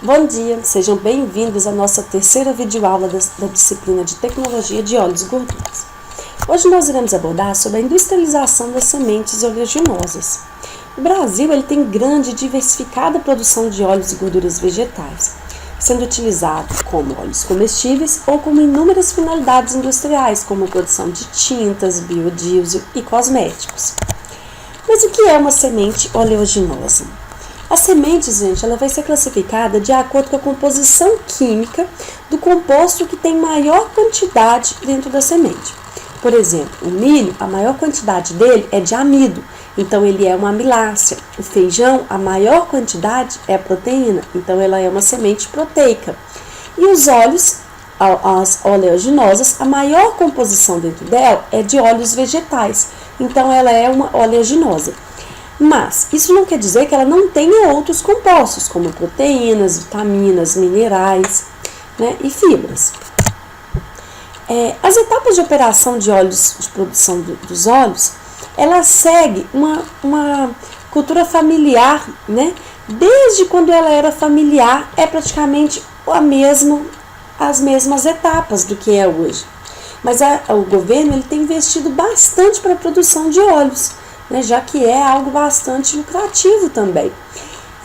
Bom dia, sejam bem-vindos à nossa terceira videoaula da disciplina de Tecnologia de Óleos e Gorduras. Hoje nós iremos abordar sobre a industrialização das sementes oleaginosas. O Brasil ele tem grande e diversificada produção de óleos e gorduras vegetais, sendo utilizado como óleos comestíveis ou como inúmeras finalidades industriais, como a produção de tintas, biodiesel e cosméticos. Mas o que é uma semente oleaginosa? A semente, gente, ela vai ser classificada de acordo com a composição química do composto que tem maior quantidade dentro da semente. Por exemplo, o milho, a maior quantidade dele é de amido, então ele é uma amilácea. O feijão, a maior quantidade é a proteína, então ela é uma semente proteica. E os óleos, as oleaginosas, a maior composição dentro dela é de óleos vegetais, então ela é uma oleaginosa. Mas isso não quer dizer que ela não tenha outros compostos, como proteínas, vitaminas, minerais, e fibras. As etapas de operação de óleos, de produção dos óleos, ela segue uma cultura familiar, Desde quando ela era familiar, é praticamente as mesmas etapas do que é hoje. Mas o governo ele tem investido bastante para a produção de óleos, já que é algo bastante lucrativo também.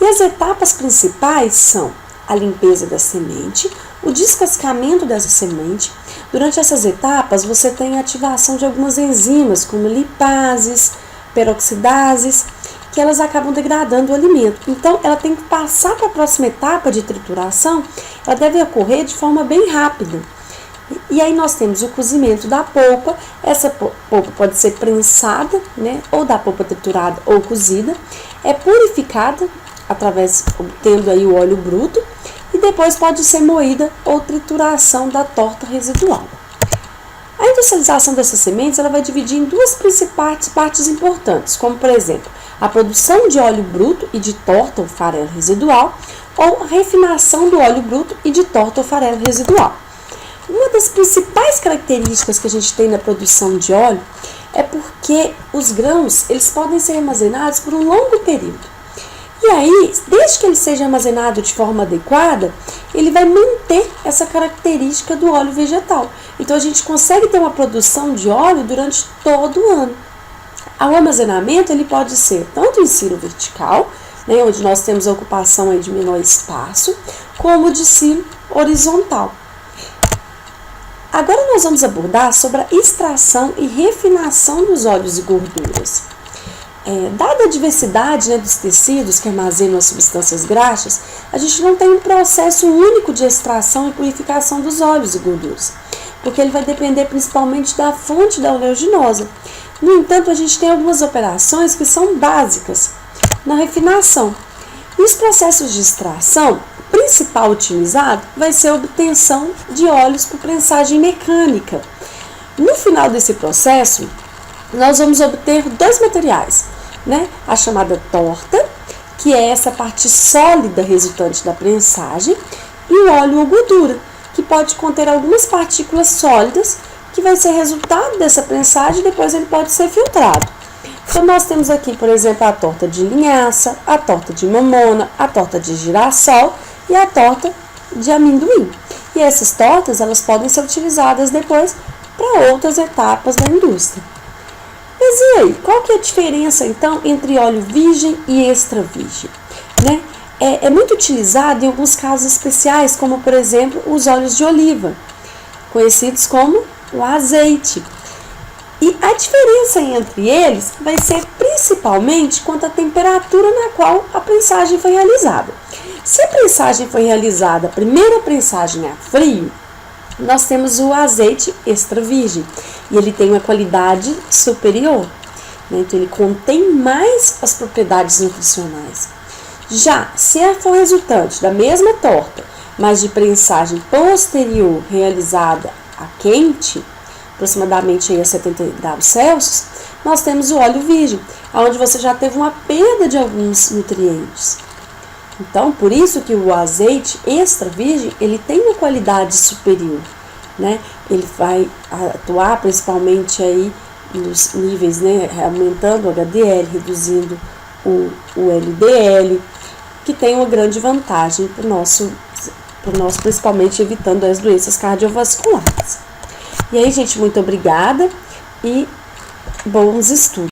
E as etapas principais são a limpeza da semente, o descascamento dessa semente. Durante essas etapas, você tem a ativação de algumas enzimas, como lipases, peroxidases, que elas acabam degradando o alimento. Então, ela tem que passar para a próxima etapa de trituração, ela deve ocorrer de forma bem rápida. E aí nós temos o cozimento da polpa. Essa polpa pode ser prensada, ou da polpa triturada ou cozida, é purificada obtendo aí o óleo bruto, e depois pode ser moída ou trituração da torta residual. A industrialização dessas sementes ela vai dividir em duas principais partes importantes, como por exemplo, a produção de óleo bruto e de torta ou farelo residual, ou a refinação do óleo bruto e de torta ou farelo residual. Uma das principais características que a gente tem na produção de óleo é porque os grãos eles podem ser armazenados por um longo período. E aí, desde que ele seja armazenado de forma adequada, ele vai manter essa característica do óleo vegetal. Então, a gente consegue ter uma produção de óleo durante todo o ano. O armazenamento ele pode ser tanto em silo vertical, onde nós temos a ocupação aí de menor espaço, como de silo horizontal. Agora nós vamos abordar sobre a extração e refinação dos óleos e gorduras. Dada a diversidade dos tecidos que armazenam as substâncias graxas, a gente não tem um processo único de extração e purificação dos óleos e gorduras, porque ele vai depender principalmente da fonte da oleaginosa. No entanto, a gente tem algumas operações que são básicas na refinação. E os processos de extração, o principal utilizado vai ser a obtenção de óleos por prensagem mecânica. No final desse processo, nós vamos obter dois materiais, a chamada torta, que é essa parte sólida resultante da prensagem, e o óleo ou gordura, que pode conter algumas partículas sólidas, que vai ser resultado dessa prensagem e depois ele pode ser filtrado. Então, nós temos aqui, por exemplo, a torta de linhaça, a torta de mamona, a torta de girassol e a torta de amendoim. E essas tortas, elas podem ser utilizadas depois para outras etapas da indústria. Mas e aí, qual que é a diferença, então, entre óleo virgem e extra virgem? É muito utilizado em alguns casos especiais, como, por exemplo, os óleos de oliva, conhecidos como o azeite. E a diferença entre eles vai ser principalmente quanto à temperatura na qual a prensagem foi realizada. Se a prensagem foi realizada, a primeira prensagem a frio, nós temos o azeite extra virgem e ele tem uma qualidade superior, então ele contém mais as propriedades nutricionais. Já se for resultante da mesma torta, mas de prensagem posterior realizada a quente, aproximadamente aí a 70 graus Celsius, nós temos o óleo virgem, onde você já teve uma perda de alguns nutrientes. Então, por isso que o azeite extra virgem, ele tem uma qualidade superior, Ele vai atuar principalmente aí nos níveis, aumentando o HDL, reduzindo o LDL, que tem uma grande vantagem para o nosso, principalmente evitando as doenças cardiovasculares. E aí, gente, muito obrigada e bons estudos.